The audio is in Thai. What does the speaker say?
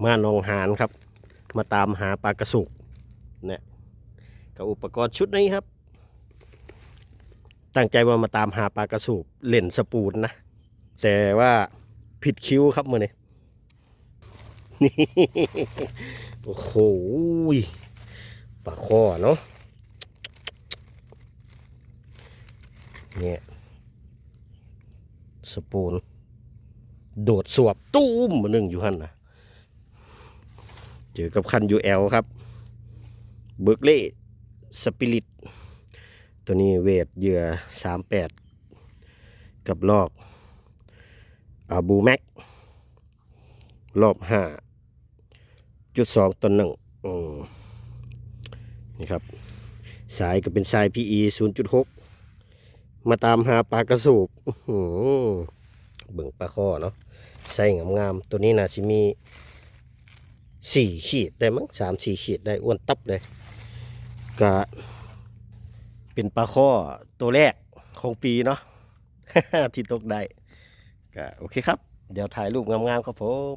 มาหนองหานครับมาตามหาปลากระสุกเนี่ยกับอุปกรณ์ชุดนี้ครับตั้งใจว่ามาตามหาปลากระสุกเล่นสปูนนะแต่ว่าผิดคิวครับมือนี้นี่โอ้โหปลาข้อเนาะเนี่ยสปูนโดดสวบตุ้มมาหนึ่งอยู่หันนะเจอกับคัน UL ครับเบิร์กเล่สปิริตตัวนี้เวทเหยื่อ38กับลอกบูแม็กรอบ5.2 ต่อ 1นี่ครับสายก็เป็นสาย PE 0.6 มาตามหาปลากระสูบเบิ่งปลาข้อเนาะใส่งามๆตัวนี้น่าสิมี4 ขีดได้มั้ง3-4 ขีดได้อ้วนตับเลยก็เป็นปลาข้อตัวแรกของปีเนาะ ที่ตกได้ก็โอเคครับเดี๋ยวถ่ายรูปงามๆครับผม